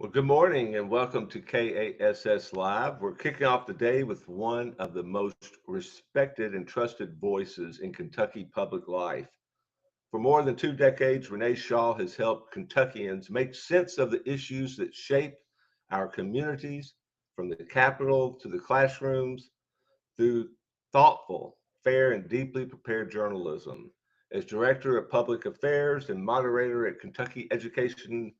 Well, good morning and welcome to KASS Live. We're kicking off the day with one of the most respected and trusted voices in Kentucky public life. For more than 2 decades, Renee Shaw has helped Kentuckians make sense of the issues that shape our communities, from the Capitol to the classrooms, through thoughtful, fair, and deeply prepared journalism. As Director of Public Affairs and Moderator at Kentucky Education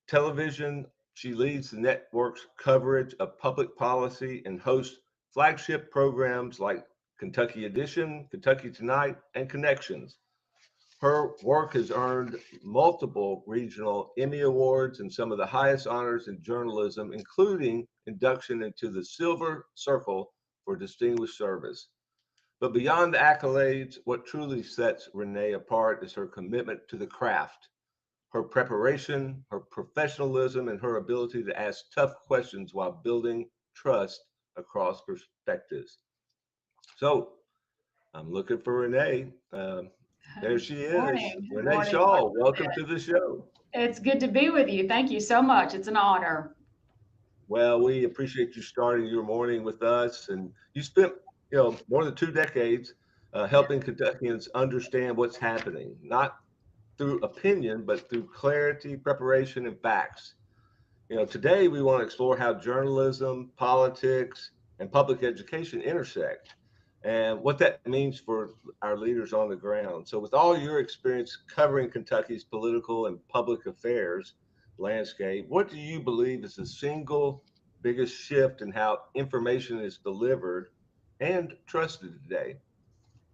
Television, she leads the network's coverage of public policy and hosts flagship programs like Kentucky Edition, Kentucky Tonight, and Connections. Her work has earned multiple regional Emmy Awards and some of the highest honors in journalism, including induction into the Silver Circle for Distinguished Service. But beyond the accolades, what truly sets Renee apart is her commitment to the craft, her preparation, her professionalism, and her ability to ask tough questions while building trust across perspectives. So I'm looking for Renee. There she is. Morning, Renee morning, Shaw, welcome Mark. to the show. It's good to be with you. Thank you so much. It's an honor. Well, we appreciate you starting your morning with us. And you spent, more than 2 decades helping Kentuckians understand what's happening, not through opinion, but through clarity, preparation, and facts. Today we want to explore how journalism, politics, and public education intersect and what that means for our leaders on the ground. So, with all your experience covering Kentucky's political and public affairs landscape, what do you believe is the single biggest shift in how information is delivered and trusted today?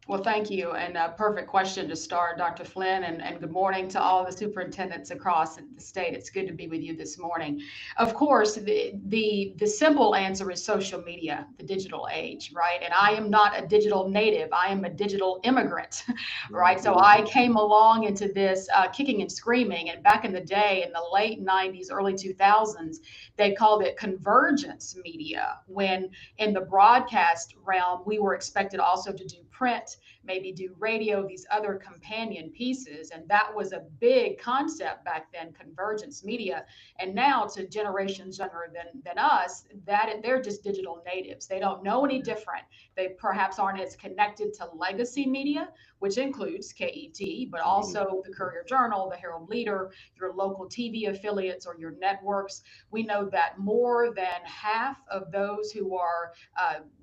Well, thank you. And a perfect question to start, Dr. Flynn. And good morning to all the superintendents across the state. It's good to be with you this morning. Of course, the simple answer is social media, the digital age, right? And I am not a digital native. I am a digital immigrant, right? So I came along into this kicking and screaming. And back in the day, in the late 90s, early 2000s, they called it convergence media, when in the broadcast realm, we were expected also to do print, maybe do radio, these other companion pieces. And that was a big concept back then, convergence media. And now to generations younger than us, that they're just digital natives. They don't know any different. They perhaps aren't as connected to legacy media, which includes KET, but also the Courier Journal, the Herald Leader, your local TV affiliates or your networks. We know that more than half of those who are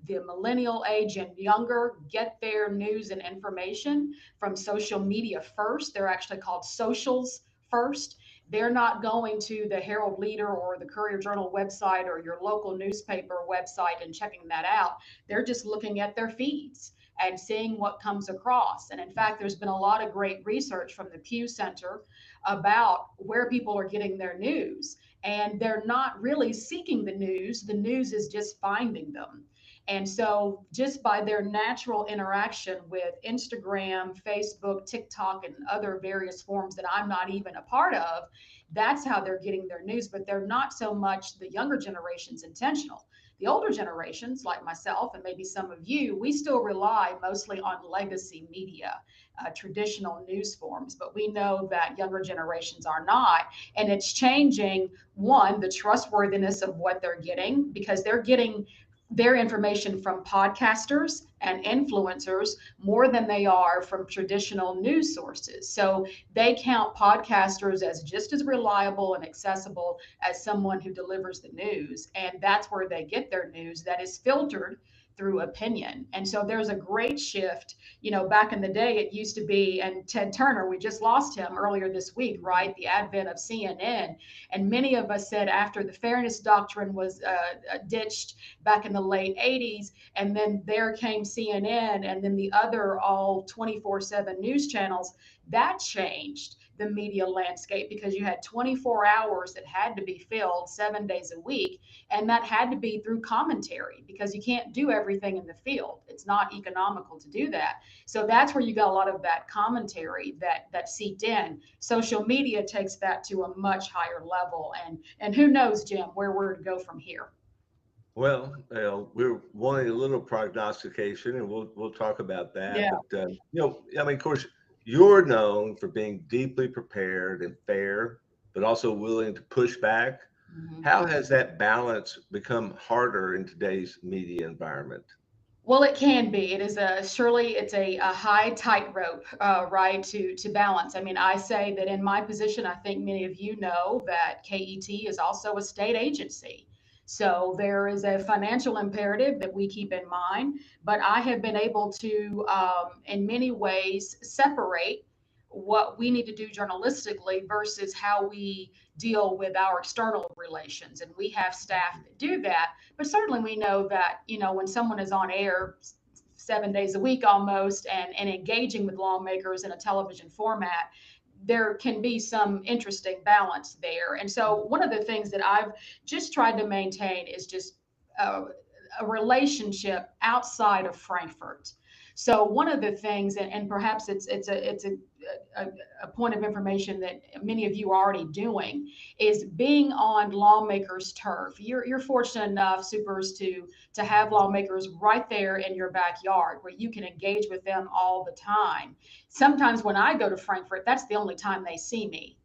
the millennial age and younger get their news and information from social media first. They're actually called socials first. They're not going to the Herald Leader or the Courier Journal website or your local newspaper website and checking that out. They're just looking at their feeds and seeing what comes across. And in fact, there's been a lot of great research from the Pew Center about where people are getting their news. And they're not really seeking the news is just finding them. And so, just by their natural interaction with Instagram, Facebook, TikTok, and other various forms that I'm not even a part of, that's how they're getting their news. But they're not so much the younger generations intentional. The older generations, like myself and maybe some of you, we still rely mostly on legacy media, traditional news forms. But we know that younger generations are not. And it's changing, one, the trustworthiness of what they're getting, because they're getting their information from podcasters and influencers more than they are from traditional news sources. So they count podcasters as just as reliable and accessible as someone who delivers the news. And that's where they get their news that is filtered through opinion. And so there's a great shift. Back in the day, it used to be, and Ted Turner, we just lost him earlier this week, right? The advent of CNN. And many of us said after the fairness doctrine was ditched back in the late 80s, and then there came CNN, and then the other all 24/7 news channels, that changed the media landscape, because you had 24 hours that had to be filled 7 days a week. And that had to be through commentary, because you can't do everything in the field. It's not economical to do that. So that's where you got a lot of that commentary that seeped in. Social media takes that to a much higher level. And who knows, Jim, where we're to go from here. Well, we're wanting a little prognostication, and we'll talk about that. Yeah. But I mean, of course, you're known for being deeply prepared and fair, but also willing to push back. Mhm. How has that balance become harder in today's media environment? Well, it can be. It is surely it's a high tightrope, right, to balance. I mean, I say that in my position, I think many of you know that KET is also a state agency. So there is a financial imperative that we keep in mind. But I have been able to, in many ways, separate what we need to do journalistically versus how we deal with our external relations. And we have staff that do that, but certainly we know that, when someone is on air 7 days a week almost and engaging with lawmakers in a television format, there can be some interesting balance there. And so one of the things that I've just tried to maintain is just a, a relationship outside of Frankfurt. So one of the things, and perhaps a, a point of information that many of you are already doing, is being on lawmakers' turf. You're fortunate enough, supers, to have lawmakers right there in your backyard where you can engage with them all the time. Sometimes when I go to Frankfurt, that's the only time they see me.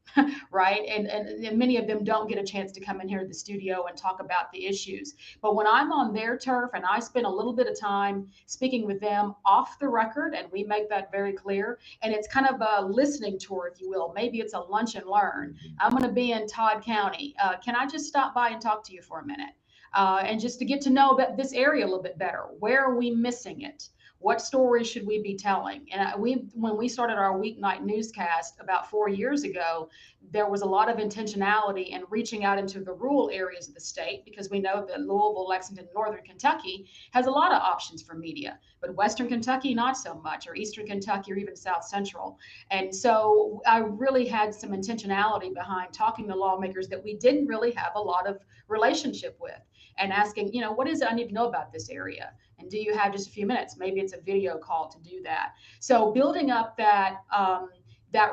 Right. And many of them don't get a chance to come in here to the studio and talk about the issues. But when I'm on their turf and I spend a little bit of time speaking with them off the record, and we make that very clear, and it's kind of a listening tour, if you will. Maybe it's a lunch and learn. I'm going to be in Todd County. Can I just stop by and talk to you for a minute? And just to get to know about this area a little bit better. Where are we missing it? What stories should we be telling? And when we started our weeknight newscast about 4 years ago, there was a lot of intentionality in reaching out into the rural areas of the state, because we know that Louisville, Lexington, Northern Kentucky has a lot of options for media, but Western Kentucky, not so much, or Eastern Kentucky, or even South Central. And so I really had some intentionality behind talking to lawmakers that we didn't really have a lot of relationship with, and asking, what is it I need to know about this area? And do you have just a few minutes? Maybe it's a video call to do that. So building up that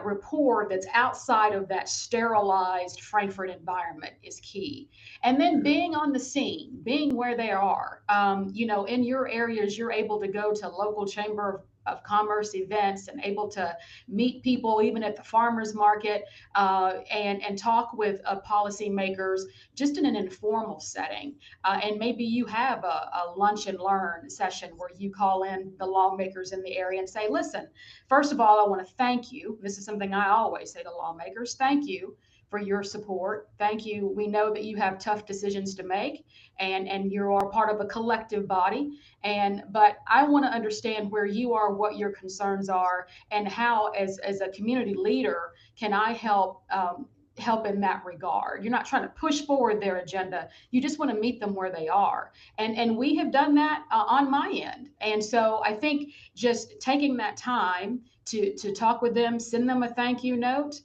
rapport that's outside of that sterilized Frankfurt environment is key. And then being on the scene, being where they are. In your areas, you're able to go to local chamber of commerce events and able to meet people even at the farmers market, and talk with policymakers just in an informal setting. And maybe you have a lunch and learn session where you call in the lawmakers in the area and say, listen, first of all, I want to thank you. This is something I always say to lawmakers. Thank you for your support. Thank you. We know that you have tough decisions to make, and you are part of a collective body. But I want to understand where you are, what your concerns are, and how, as a community leader, can I help in that regard. You're not trying to push forward their agenda. You just want to meet them where they are. And we have done that on my end. And so I think just taking that time to talk with them, send them a thank you note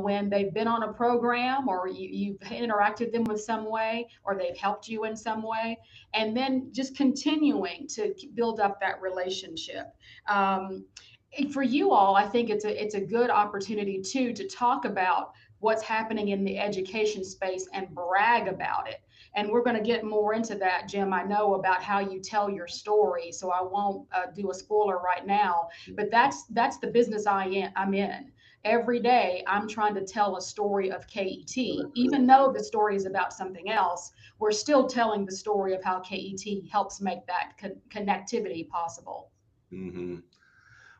when they've been on a program, or you've interacted them with some way, or they've helped you in some way, and then just continuing to build up that relationship. For you all, I think it's a good opportunity too to talk about what's happening in the education space and brag about it. And we're going to get more into that, Jim, I know, about how you tell your story. So I won't do a spoiler right now, but that's the business I'm in. Every day, I'm trying to tell a story of KET. Even though the story is about something else, we're still telling the story of how KET helps make that connectivity possible. Mm-hmm.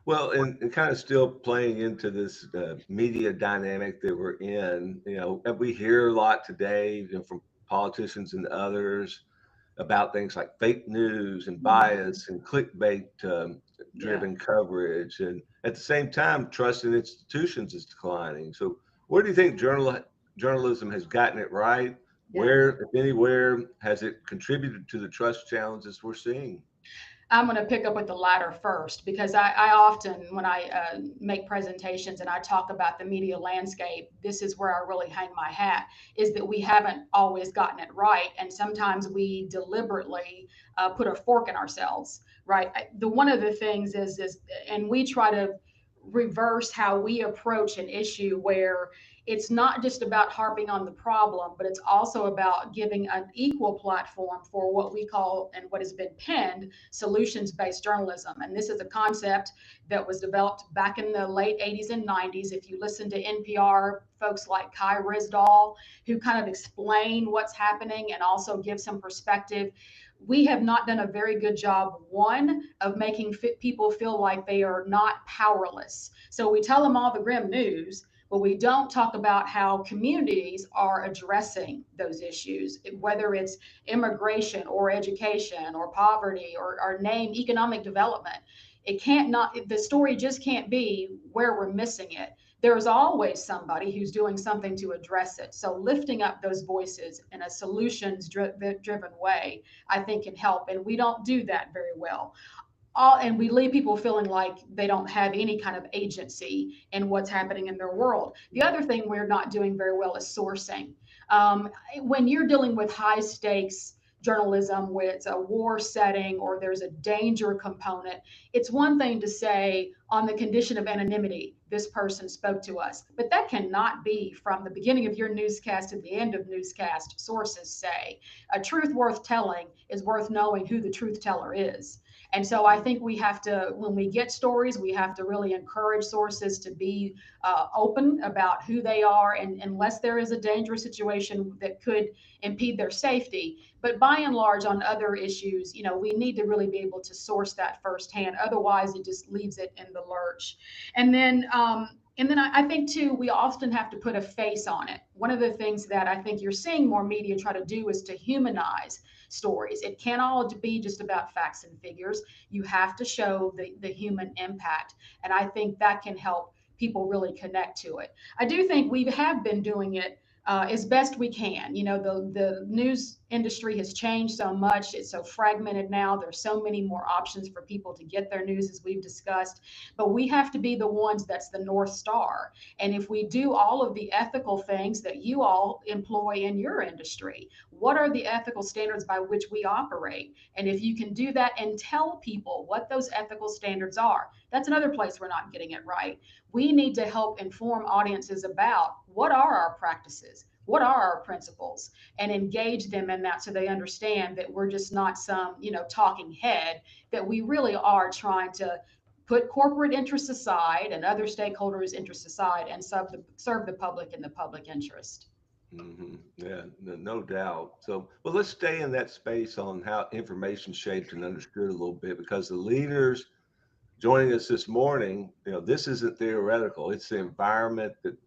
Well, and kind of still playing into this media dynamic that we're in, and we hear a lot today, from politicians and others about things like fake news and bias and clickbait driven coverage. And at the same time, trust in institutions is declining. So where do you think journalism has gotten it right? Yeah. Where, if anywhere, has it contributed to the trust challenges we're seeing? I'm going to pick up with the latter first, because I often, when I make presentations and I talk about the media landscape, this is where I really hang my hat, is that we haven't always gotten it right. And sometimes we deliberately put a fork in ourselves, right? One of the things is, and we try to reverse how we approach an issue where it's not just about harping on the problem, but it's also about giving an equal platform for what we call, and what has been penned, solutions-based journalism. And this is a concept that was developed back in the late 80s and 90s. If you listen to NPR, folks like Kai Risdahl, who kind of explain what's happening and also give some perspective, we have not done a very good job, one, of making people feel like they are not powerless. So we tell them all the grim news, but we don't talk about how communities are addressing those issues, whether it's immigration or education or poverty or name economic development. It can't not, the story just can't be where we're missing it. There's always somebody who's doing something to address it. So lifting up those voices in a solutions driven way, I think can help. And we don't do that very well. And we leave people feeling like they don't have any kind of agency in what's happening in their world. The other thing we're not doing very well is sourcing. When you're dealing with high stakes journalism, where it's a war setting or there's a danger component, it's one thing to say, on the condition of anonymity, this person spoke to us, but that cannot be from the beginning of your newscast to the end of newscast. Sources say a truth worth telling is worth knowing who the truth teller is. And so I think we have to, when we get stories, we have to really encourage sources to be open about who they are, and unless there is a dangerous situation that could impede their safety. But by and large, on other issues, we need to really be able to source that firsthand. Otherwise, it just leaves it in the lurch. And then I think too, we often have to put a face on it. One of the things that I think you're seeing more media try to do is to humanize stories. It can't all be just about facts and figures. You have to show the human impact. And I think that can help people really connect to it. I do think we have been doing it as best we can. The news industry has changed so much. It's so fragmented now. There's so many more options for people to get their news, as we've discussed. But we have to be the ones that's the North Star. And if we do all of the ethical things that you all employ in your industry, what are the ethical standards by which we operate? And if you can do that and tell people what those ethical standards are, that's another place we're not getting it right. We need to help inform audiences about what are our practices, what are our principles, and engage them in that so they understand that we're just not some, talking head, that we really are trying to put corporate interests aside and other stakeholders' interests aside and serve the public in the public interest. Mm-hmm. Yeah, no doubt. So, well, let's stay in that space on how information shaped and understood a little bit, because the leaders joining us this morning, this isn't theoretical. It's the environment that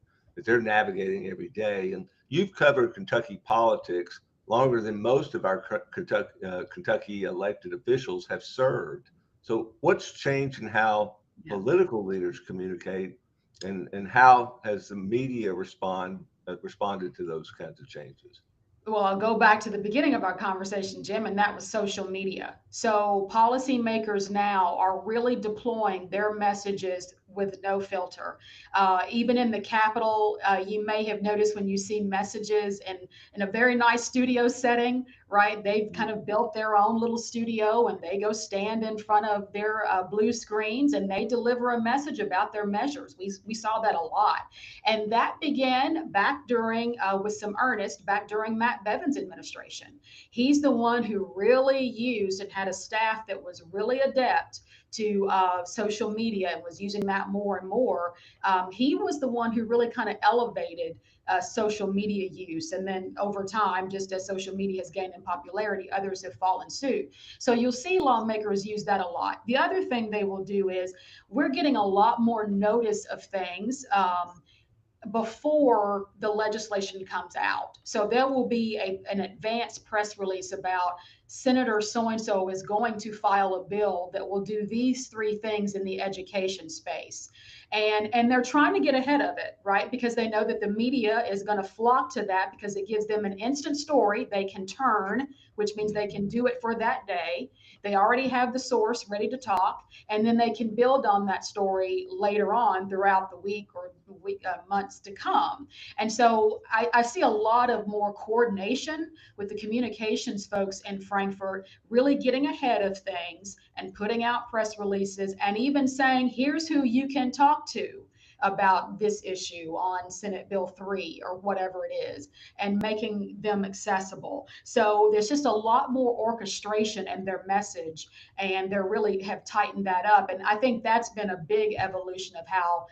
they're navigating every day. And you've covered Kentucky politics longer than most of our Kentucky elected officials have served. So what's changed in how political leaders communicate, and how has the media responded to those kinds of changes? Well, I'll go back to the beginning of our conversation, Jim, and that was social media. So policymakers now are really deploying their messages with no filter. Even in the Capitol, you may have noticed when you see messages in a very nice studio setting, right? They've kind of built their own little studio, and they go stand in front of their blue screens and they deliver a message about their measures. We saw that a lot. And that began back during, with some earnest, back during Matt Bevin's administration. He's the one who really used and had a staff that was really adept to social media and was using that more and more. He was the one who really kind of elevated social media use. And then over time, just as social media has gained in popularity, others have followed suit. So you'll see lawmakers use that a lot. The other thing they will do is we're getting a lot more notice of things before the legislation comes out. So there will be an advance press release about Senator so-and-so is going to file a bill that will do these three things in the education space. And they're trying to get ahead of it, right? Because they know that the media is going to flock to that because it gives them an instant story they can turn, which means they can do it for that day. They already have the source ready to talk, and then they can build on that story later on throughout the week or months to come. And so I see a lot of more coordination with the communications folks in Frankfurt, really getting ahead of things and putting out press releases and even saying, here's who you can talk to about this issue on Senate Bill 3 or whatever it is, and making them accessible. So there's just a lot more orchestration in their message, and they really have tightened that up. And I think that's been a big evolution of how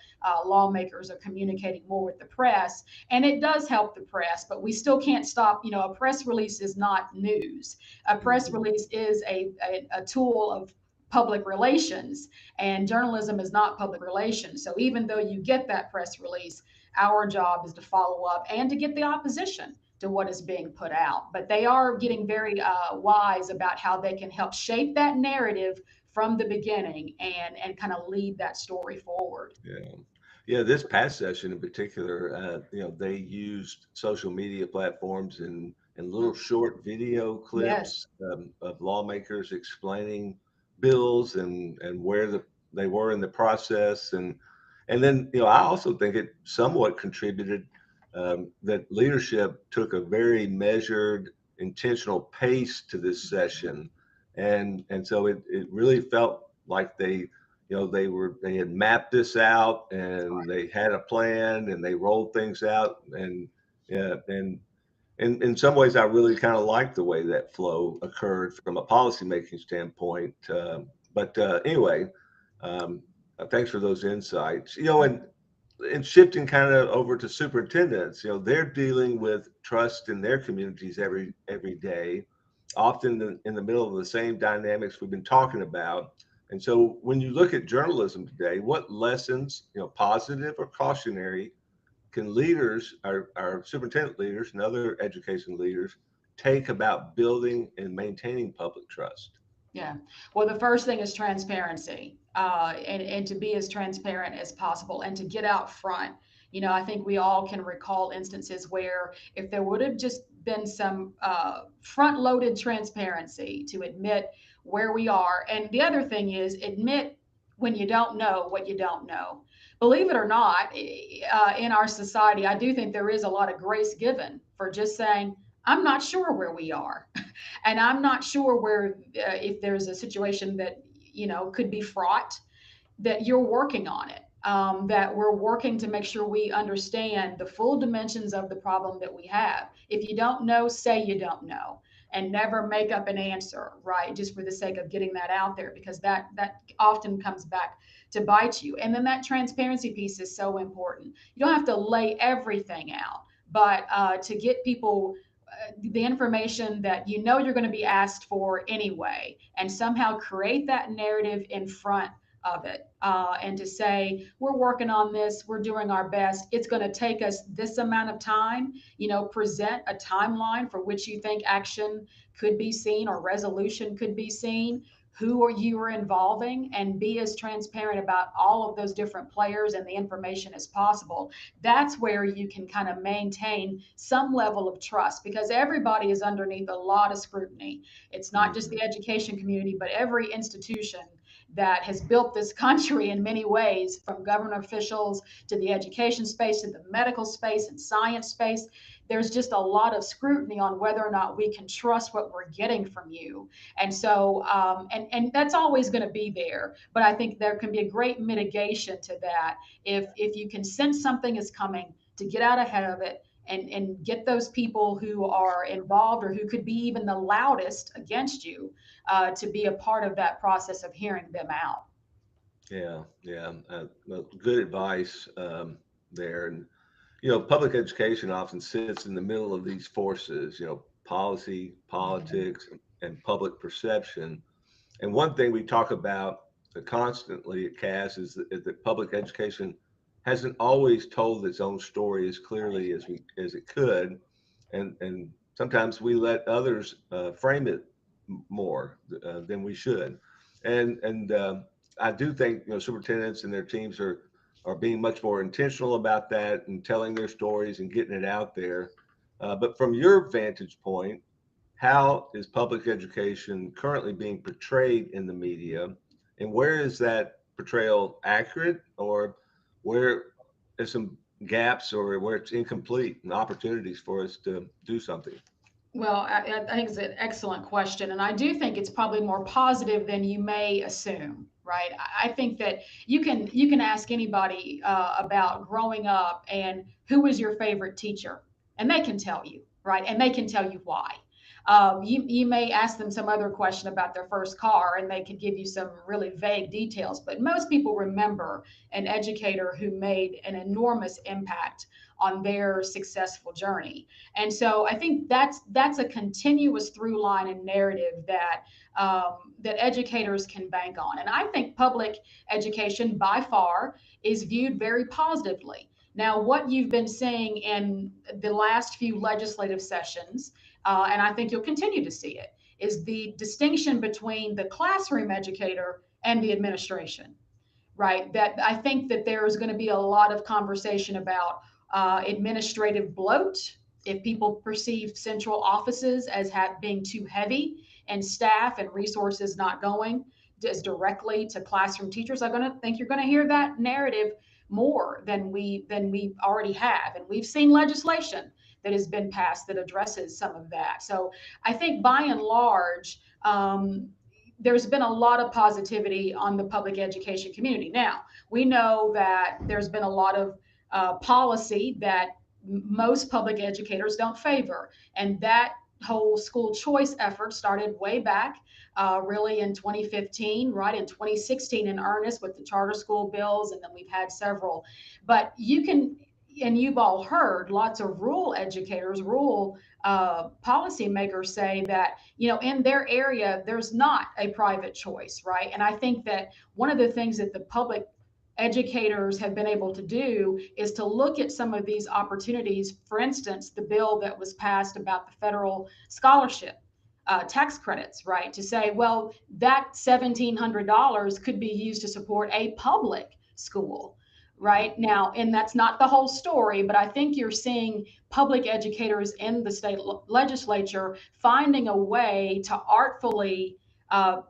lawmakers are communicating more with the press. And it does help the press, but we still can't stop. A press release is not news. A press release is a tool of public relations, and journalism is not public relations. So even though you get that press release, our job is to follow up and to get the opposition to what is being put out. But they are getting very wise about how they can help shape that narrative from the beginning and kind of lead that story forward. Yeah, this past session in particular, they used social media platforms and little short video clips of lawmakers explaining bills and where they were in the process, and then I also think it somewhat contributed that leadership took a very measured, intentional pace to this session, and so it really felt like they had mapped this out and they had a plan and they rolled things out, and in some ways I really kind of liked the way that flow occurred from a policymaking standpoint. But anyway, um, thanks for those insights. And shifting kind of over to superintendents, they're dealing with trust in their communities every day, often in the middle of the same dynamics we've been talking about. And so when you look at journalism today, what lessons, positive or cautionary, can leaders, our superintendent leaders and other education leaders, take about building and maintaining public trust? Yeah. Well, the first thing is transparency, and to be as transparent as possible and to get out front. I think we all can recall instances where if there would have just been some front loaded transparency to admit where we are. And the other thing is admit when you don't know what you don't know. Believe it or not, in our society, I do think there is a lot of grace given for just saying, I'm not sure where we are. And I'm not sure where, if there's a situation that, could be fraught, that you're working on it, that we're working to make sure we understand the full dimensions of the problem that we have. If you don't know, say you don't know, and never make up an answer, right? Just for the sake of getting that out there, because that often comes back to bite you. And then that transparency piece is so important. You don't have to lay everything out, but to get people the information that you're going to be asked for anyway, and somehow create that narrative in front of it, and to say, we're working on this, we're doing our best, it's going to take us this amount of time. Present a timeline for which you think action could be seen or resolution could be seen, who you are involving, and be as transparent about all of those different players and the information as possible. That's where you can kind of maintain some level of trust, because everybody is underneath a lot of scrutiny. It's not just the education community, but every institution that has built this country in many ways, from government officials to the education space to the medical space and science space. There's just a lot of scrutiny on whether or not we can trust what we're getting from you. And so, and that's always going to be there. But I think there can be a great mitigation to that if you can sense something is coming, to get out ahead of it and get those people who are involved or who could be even the loudest against you to be a part of that process of hearing them out. Yeah, well, good advice there. And public education often sits in the middle of these forces, policy, politics, and public perception. And one thing we talk about constantly at KASS is that public education hasn't always told its own story as clearly as it could, and sometimes we let others frame it more than we should. And I do think superintendents and their teams are being much more intentional about that and telling their stories and getting it out there. But from your vantage point, how is public education currently being portrayed in the media, and where is that portrayal accurate, or where there's some gaps or where it's incomplete and opportunities for us to do something? Well, I think it's an excellent question, and I do think it's probably more positive than you may assume, right? I think that you can ask anybody about growing up and who was your favorite teacher, and they can tell you, right? And they can tell you why. You may ask them some other question about their first car, and they could give you some really vague details. But most people remember an educator who made an enormous impact on their successful journey. And so I think that's a continuous through line and narrative that educators can bank on. And I think public education by far is viewed very positively. Now, what you've been seeing in the last few legislative sessions, and I think you'll continue to see it, is the distinction between the classroom educator and the administration, right? That I think that there is going to be a lot of conversation about administrative bloat. If people perceive central offices as being too heavy and staff and resources not going as directly to classroom teachers, I'm going to think you're going to hear that narrative more than we already have. And we've seen legislation that has been passed that addresses some of that. So I think by and large, there's been a lot of positivity on the public education community. Now, we know that there's been a lot of policy that most public educators don't favor. And that whole school choice effort started way back, really in 2015, right in 2016 in earnest with the charter school bills, and then we've had several. But you can, and you've all heard lots of rural educators, rural policymakers say that, in their area, there's not a private choice, right? And I think that one of the things that the public educators have been able to do is to look at some of these opportunities. For instance, the bill that was passed about the federal scholarship tax credits, right? To say, well, that $1,700 could be used to support a public school, right? Now, and that's not the whole story, but I think you're seeing public educators in the state legislature finding a way to artfully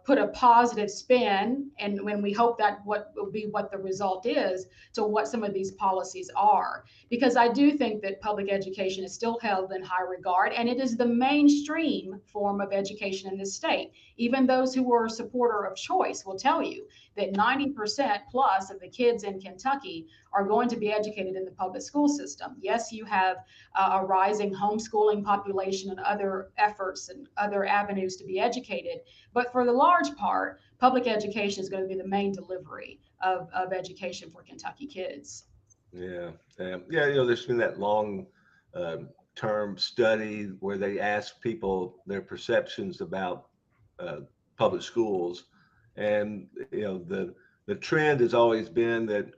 put a positive spin, and when we hope that what will be what the result is to what some of these policies are, because I do think that public education is still held in high regard, and it is the mainstream form of education in this state. Even those who are a supporter of choice will tell you that 90% plus of the kids in Kentucky are going to be educated in the public school system. Yes, you have a rising homeschooling population and other efforts and other avenues to be educated, but for the large part, public education is going to be the main delivery of education for Kentucky kids. Yeah, yeah. There's been that long term study where they ask people their perceptions about uh, public schools, and the trend has always been that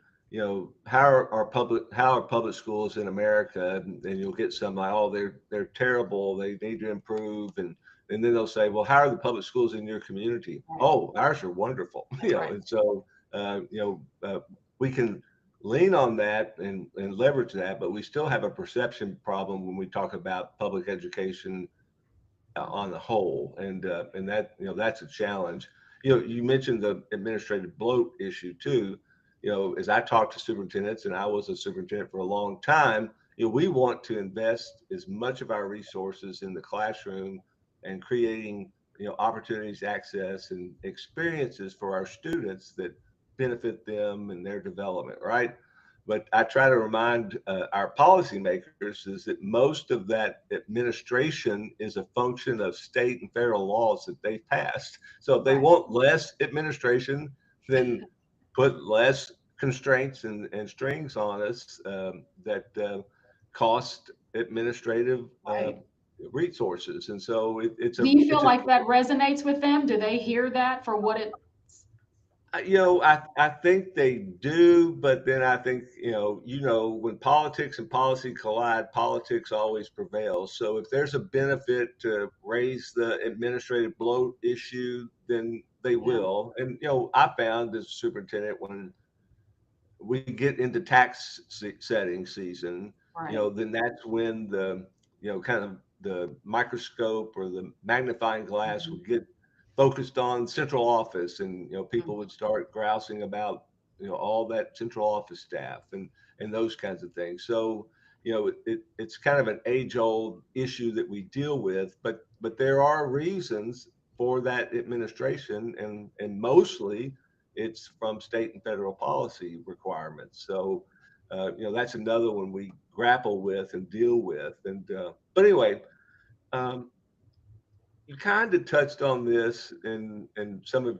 how are public schools in America, and you'll get some like, oh, they're terrible, they need to improve, and then they'll say, well, how are the public schools in your community? Right. Oh, ours are wonderful. That's right. And so we can lean on that and leverage that, but we still have a perception problem when we talk about public education on the whole, and that that's a challenge. You mentioned the administrative bloat issue too. As I talk to superintendents, and I was a superintendent for a long time, we want to invest as much of our resources in the classroom and creating opportunities, access, and experiences for our students that benefit them and their development, right? But I try to remind our policymakers is that most of that administration is a function of state and federal laws that they've passed. So if they Right. want less administration, then put less constraints and strings on us that cost administrative Right. resources. And so Do you feel like that resonates with them? Do they hear that for what it? I think they do, but then I think when politics and policy collide, politics always prevails. So if there's a benefit to raise the administrative bloat issue, then they Yeah. will. And I found as a superintendent, when we get into tax setting season, Right. then that's when the kind of the microscope or the magnifying glass Mhm. would get focused on central office, and people Mhm. would start grousing about all that central office staff, and and those kinds of things. So, it's kind of an age-old issue that we deal with, but there are reasons for that administration, and mostly it's from state and federal policy requirements. So, that's another one we grapple with and deal with. And but anyway, um, you kind of touched on this in some of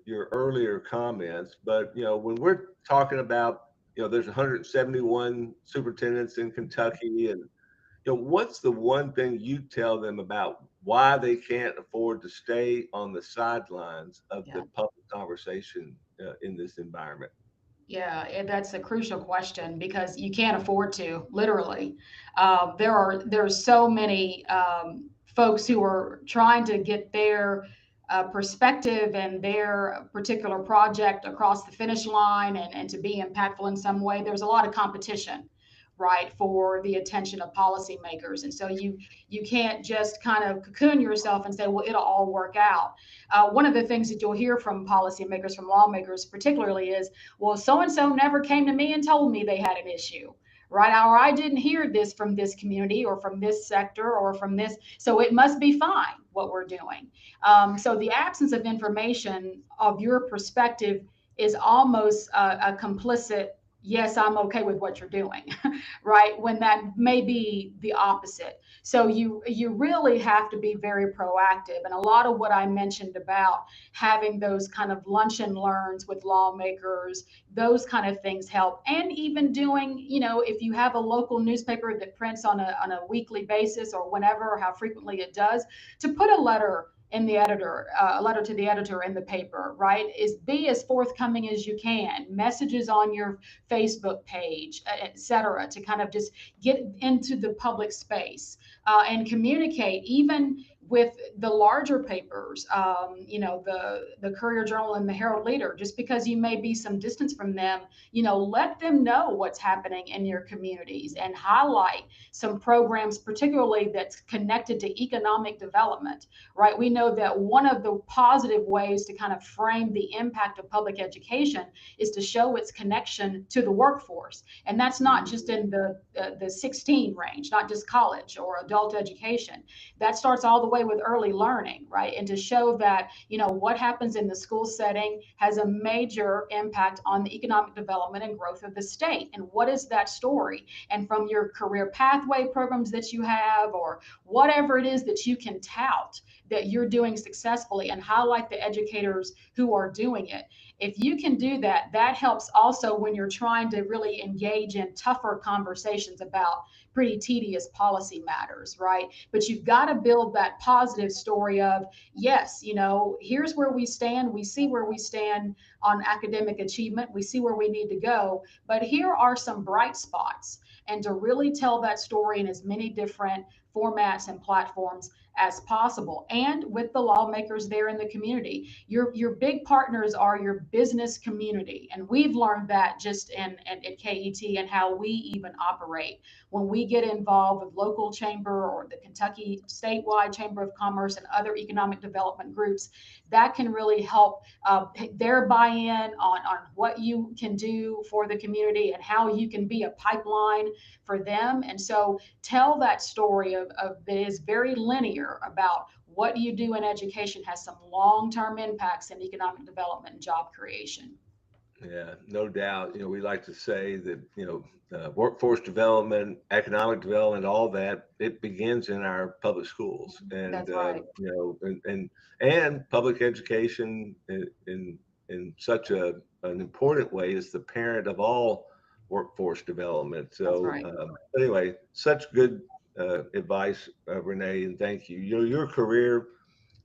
your earlier comments, but when we're talking about, there's 171 superintendents in Kentucky, and what's the one thing you tell them about why they can't afford to stay on the sidelines of Yeah. the public conversation in this environment? Yeah, that's a crucial question because you can't afford to, literally. There's so many folks who are trying to get their perspective and their particular project across the finish line and to be impactful in some way. There's a lot of competition, right, for the attention of policymakers, and so you can't just kind of cocoon yourself and say, well, it'll all work out. One of the things that you'll hear from policymakers, from lawmakers particularly, is, well, so and so never came to me and told me they had an issue, right? Or I didn't hear this from this community or from this sector or from this, so it must be fine what we're doing. So the absence of information of your perspective is almost a complicit, yes, I'm okay with what you're doing, right? When that may be the opposite. So you really have to be very proactive. And a lot of what I mentioned about having those kind of lunch and learns with lawmakers, those kind of things help. And even doing, if you have a local newspaper that prints on a weekly basis or whenever, or how frequently it does, to put a letter in the editor, a letter to the editor in the paper, right? Is be as forthcoming as you can. Messages on your Facebook page, et cetera, to kind of just get into the public space and communicate, even with the larger papers, the Courier Journal and the Herald Leader. Just because you may be some distance from them, let them know what's happening in your communities and highlight some programs, particularly that's connected to economic development, right? We know that one of the positive ways to kind of frame the impact of public education is to show its connection to the workforce. And that's not just in the 16 range, not just college or adult education. That starts all the way with early learning, right? And to show that, what happens in the school setting has a major impact on the economic development and growth of the state. And what is that story? And from your career pathway programs that you have, or whatever it is that you can tout that you're doing successfully, and highlight the educators who are doing it. If you can do that, that helps also when you're trying to really engage in tougher conversations about pretty tedious policy matters, right? But you've got to build that positive story of, yes, here's where we stand. We see where we stand on academic achievement. We see where we need to go, but here are some bright spots. And to really tell that story in as many different formats and platforms as possible, and with the lawmakers there in the community. Your big partners are your business community, and we've learned that just in at KET and how we even operate. When we get involved with local chamber or the Kentucky statewide chamber of commerce and other economic development groups, that can really help their buy-in on what you can do for the community and how you can be a pipeline for them. And so tell that story of that is very linear about what you do in education has some long-term impacts in economic development and job creation. Yeah, no doubt. We like to say that, workforce development, economic development, all that, it begins in our public schools. And, That's right. and public education in such an important way is the parent of all workforce development. That's So, right. anyway, such good advice, Renee, and thank you. Your career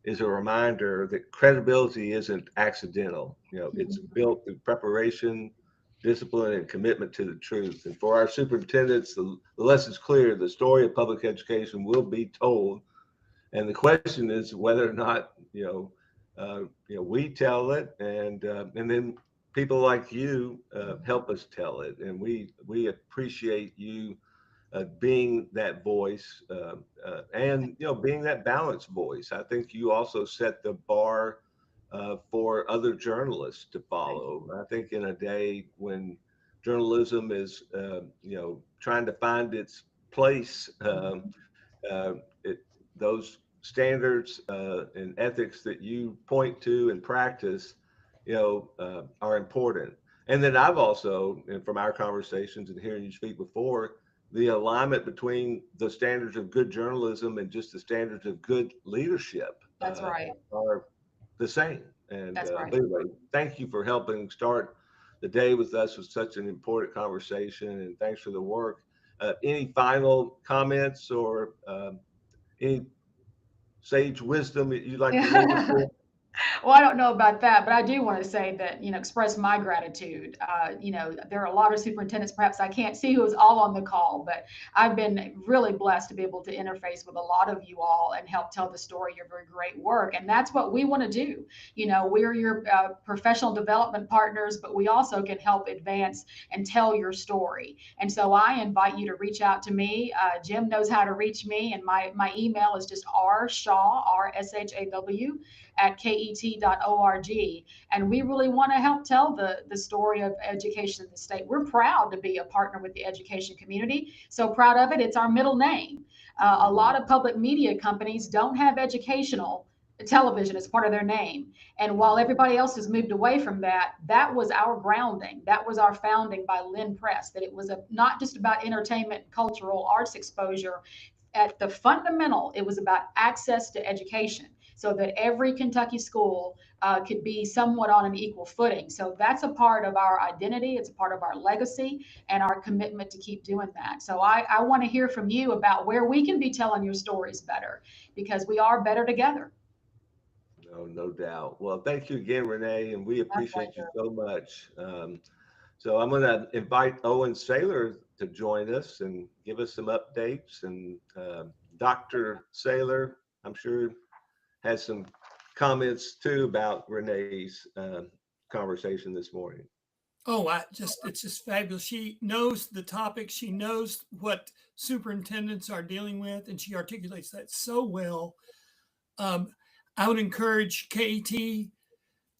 is a reminder that credibility isn't accidental. It's Mhm. built through preparation, discipline, and commitment to the truth. And for our superintendents, the lesson's clear. The story of public education will be told, and the question is whether or not we tell it, and then people like you help us tell it. And we appreciate you being that voice, and being that balanced voice. I think you also set the bar, for other journalists to Thank you. follow. I think in a day when journalism is, trying to find its place. It, those standards and ethics that you point to and practice, are important. And then I've also, and from our conversations and hearing you speak before, the alignment between the standards of good journalism and just the standards of good leadership That's right. are the same. And That's right. but anyway, thank you for helping start the day with us with such an important conversation, and thanks for the work. Any final comments or any sage wisdom that you'd like to leave us with? Well, I don't know about that, but I do want to say that, express my gratitude. There are a lot of superintendents, perhaps I can't see who is all on the call, but I've been really blessed to be able to interface with a lot of you all and help tell the story of your great work. And that's what we want to do. We're your professional development partners, but we also can help advance and tell your story. And so I invite you to reach out to me. Jim knows how to reach me, and my email is just rshaw, RSHAW, at ket.org. And we really want to help tell the story of education in the state. We're proud to be a partner with the education community. So proud of it. It's our middle name. A lot of public media companies don't have educational television as part of their name. And while everybody else has moved away from that, that was our grounding. That was our founding by Lynn Press, that it was not just about entertainment, cultural arts exposure. At the fundamental, it was about access to education, so that every Kentucky school could be somewhat on an equal footing. So that's a part of our identity. It's a part of our legacy and our commitment to keep doing that. So I want to hear from you about where we can be telling your stories better, because we are better together. No doubt. Well, thank you again, Renee, and we appreciate you so much. So I'm going to invite Owen Saylor to join us and give us some updates. And Dr. Saylor, I'm sure, has some comments too about Renee's conversation this morning. Oh, it's just fabulous. She knows the topic. She knows what superintendents are dealing with, and she articulates that so well. I would encourage KET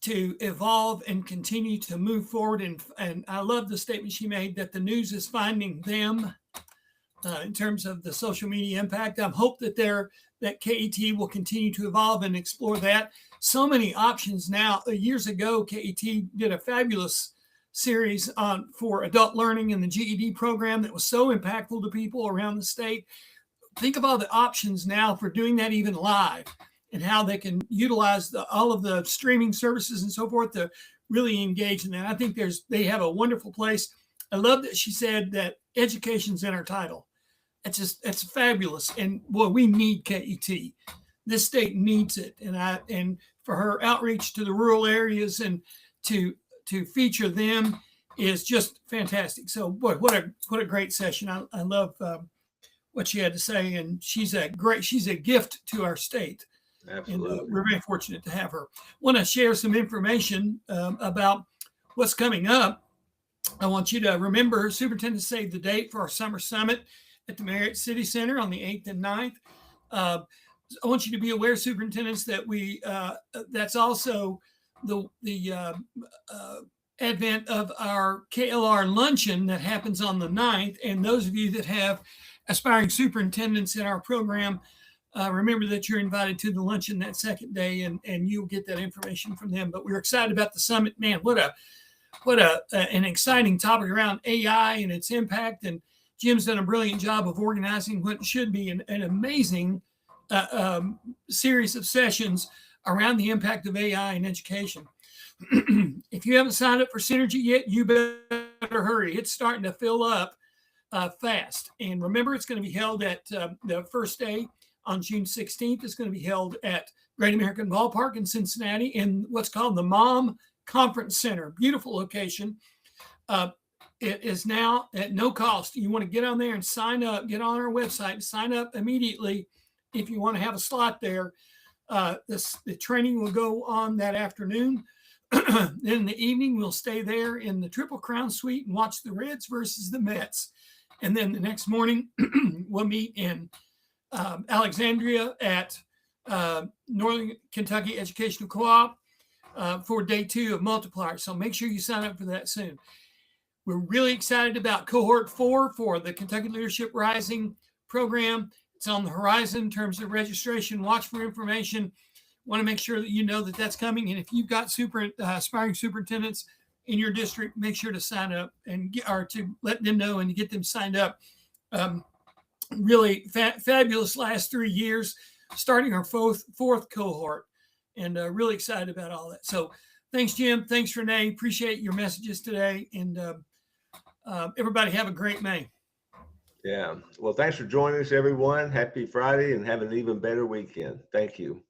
to evolve and continue to move forward. And I love the statement she made that the news is finding them in terms of the social media impact. I hope that KET will continue to evolve and explore that. So many options now. Years ago, KET did a fabulous series for adult learning in the GED program that was so impactful to people around the state. Think of all the options now for doing that even live, and how they can utilize all of the streaming services and so forth to really engage in that. I think they have a wonderful place. I love that she said that education's in our title. It's fabulous. And boy, we need KET. This state needs it. And for her outreach to the rural areas and to feature them is just fantastic. So boy, what a great session. I love what she had to say, and she's a gift to our state. Absolutely. And we're very fortunate to have her. Want to share some information about what's coming up. I want you to remember, Superintendent save the date for our summer summit at the Marriott City Center on the 8th and 9th. I want you to be aware, superintendents, that that's also the advent of our KLR luncheon that happens on the 9th. And those of you that have aspiring superintendents in our program, remember that you're invited to the luncheon that second day, and you'll get that information from them. But we're excited about the summit. Man, what an exciting topic around AI and its impact. And Jim's done a brilliant job of organizing what should be an amazing series of sessions around the impact of AI in education. If you haven't signed up for Synergy yet, you better hurry. It's starting to fill up fast. And remember, it's going to be held at the first day on June 16th. It's going to be held at Great American Ballpark in Cincinnati in what's called the Mom Conference Center. Beautiful location. It is now at no cost. You want to get on there and sign up, get on our website and sign up immediately if you want to have a slot there. The training will go on that afternoon. Then in the evening, we'll stay there in the Triple Crown Suite and watch the Reds versus the Mets. And then the next morning, we'll meet in Alexandria at Northern Kentucky Educational Co-op for day 2 of Multiplier. So make sure you sign up for that soon. We're really excited about cohort 4 for the Kentucky Leadership Rising program. It's on the horizon in terms of registration. Watch for information. Want to make sure that you know that that's coming. And if you've got aspiring superintendents in your district, make sure to sign up and to let them know and get them signed up. Really fabulous last 3 years, starting our fourth cohort, and really excited about all that. So thanks, Jim. Thanks, Renee. Appreciate your messages today. And everybody have a great May. Yeah. Well, thanks for joining us, everyone. Happy Friday and have an even better weekend. Thank you.